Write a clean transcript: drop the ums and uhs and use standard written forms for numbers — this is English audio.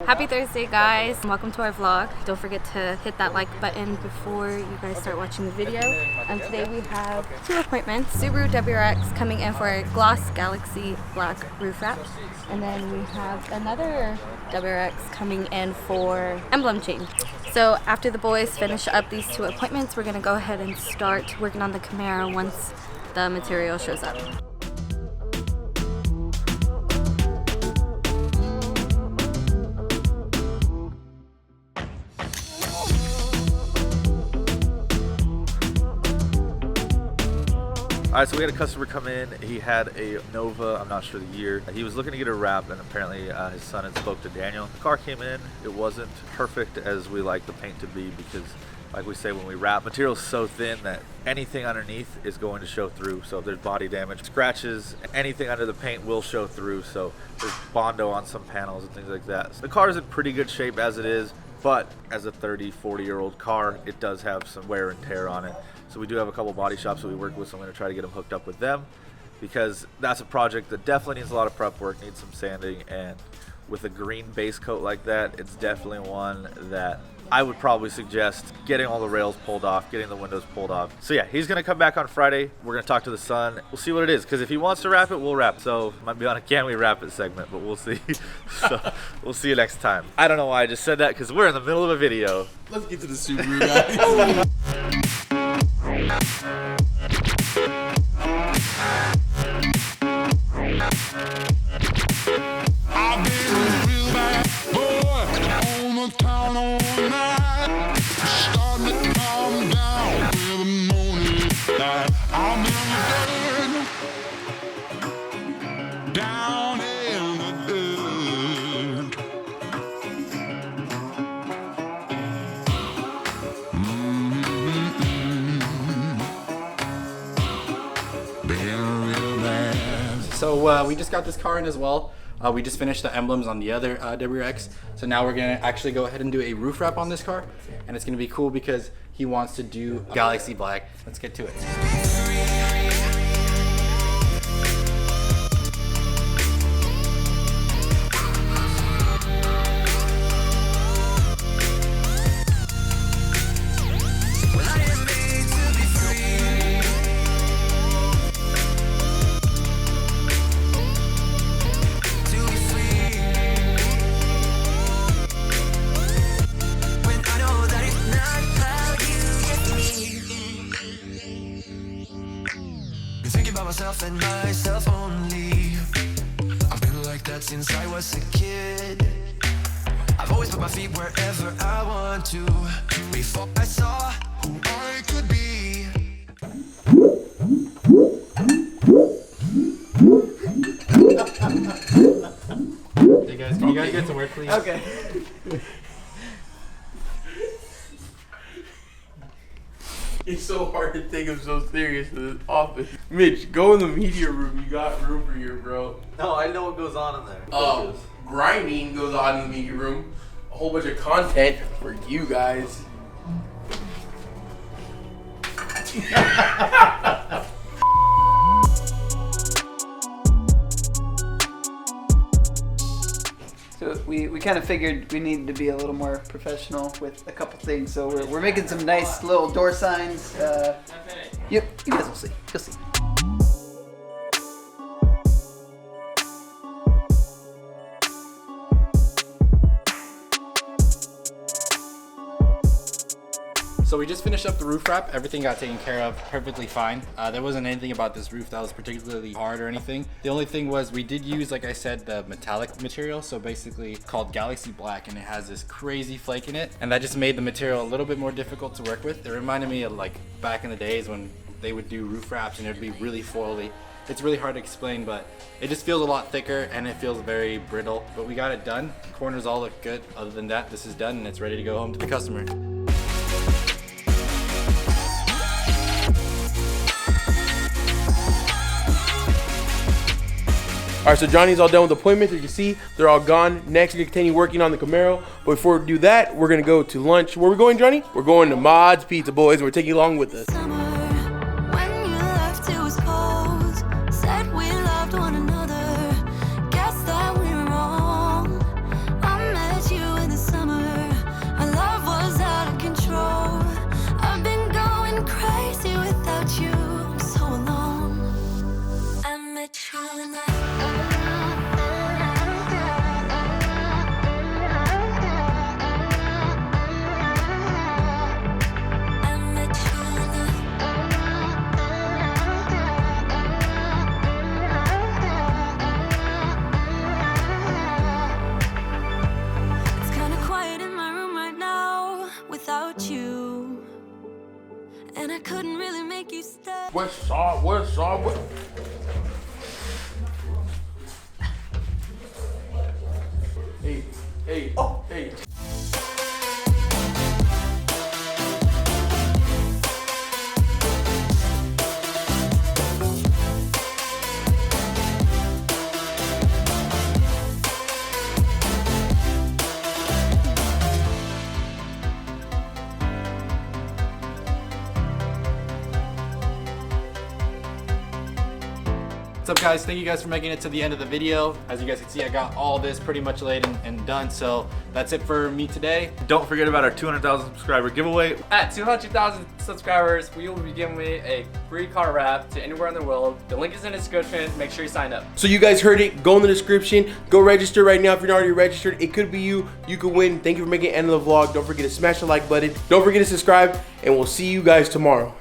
Happy Thursday, guys. Welcome to our vlog. Don't forget to hit that like button before you guys start watching the video. Today we have two appointments. Subaru WRX coming in for a gloss Galaxy black roof wrap. And then we have another WRX coming in for emblem change. So after the boys finish up these two appointments, we're gonna go ahead and start working on the Camaro once the material shows up. Alright, so we had a customer come in. He had a Nova, I'm not sure the year. He was looking to get a wrap, and apparently his son had spoke to Daniel. The car came in. It wasn't perfect as we like the paint to be because, like we say, when we wrap, material's so thin that anything underneath is going to show through. So if there's body damage, scratches, anything under the paint will show through. So there's Bondo on some panels and things like that. So the car is in pretty good shape as it is, but as a 30, 40-year-old car, it does have some wear and tear on it. So we do have a couple body shops that we work with, so I'm going to try to get them hooked up with them because that's a project that definitely needs a lot of prep work, needs some sanding, and with a green base coat like that, it's definitely one that I would probably suggest getting all the rails pulled off, getting the windows pulled off. So yeah, he's going to come back on Friday. We're going to talk to the son. We'll see what it is, because if he wants to wrap it, we'll wrap. So might be on a Can We Wrap It segment, but we'll see. So we'll see you next time. I don't know why I just said that, because we're in the middle of a video. Let's get to the Subaru, guys. So we just got this car in as well. We just finished the emblems on the other WRX. So now we're gonna actually go ahead and do a roof wrap on this car. And it's gonna be cool because he wants to do Galaxy Black. Let's get to it. Myself and myself only. I've been like that since I was a kid. I've always put my feet wherever I want to. Before I saw who I could be. Hey guys, can you guys get to work, please? Okay. It's so hard to take him so serious in this office. Mitch, go in the media room. You got room for you, bro. No, I know what goes on in there. Grinding goes on in the media room. A whole bunch of content for you guys. So we kind of figured we needed to be a little more professional with a couple things. So we're making some nice little door signs. Yep, you guys will see. You'll see. So we just finished up the roof wrap. Everything got taken care of perfectly fine. There wasn't anything about this roof that was particularly hard or anything. The only thing was we did use, like I said, the metallic material. So basically called Galaxy Black, and it has this crazy flake in it. And that just made the material a little bit more difficult to work with. It reminded me of like back in the days when they would do roof wraps and it would be really foily. It's really hard to explain, but it just feels a lot thicker and it feels very brittle. But we got it done. Corners all look good. Other than that, this is done and it's ready to go home to the customer. All right, so Johnny's all done with the appointments. As you see, they're all gone. Next, we continue working on the Camaro. But before we do that, we're gonna go to lunch. Where are we going, Johnny? We're going to Mod's Pizza, boys. We're taking you along with us. When you left, it was cold. Said we loved one another. Guess that we were wrong. I met you you stay. West side, west side, west. Hey, hey, oh, hey. What's up, guys? Thank you guys for making it to the end of the video. As you guys can see, I got all this pretty much laid and done, so that's it for me today. Don't forget about our 200,000 subscriber giveaway. At 200,000 subscribers, we will be giving away a free car wrap to anywhere in the world. The link is in the description. Make sure you sign up. So you guys heard it. Go in the description. Go register right now if you're not already registered. It could be you. You could win. Thank you for making it end of the vlog. Don't forget to smash the like button. Don't forget to subscribe, and we'll see you guys tomorrow.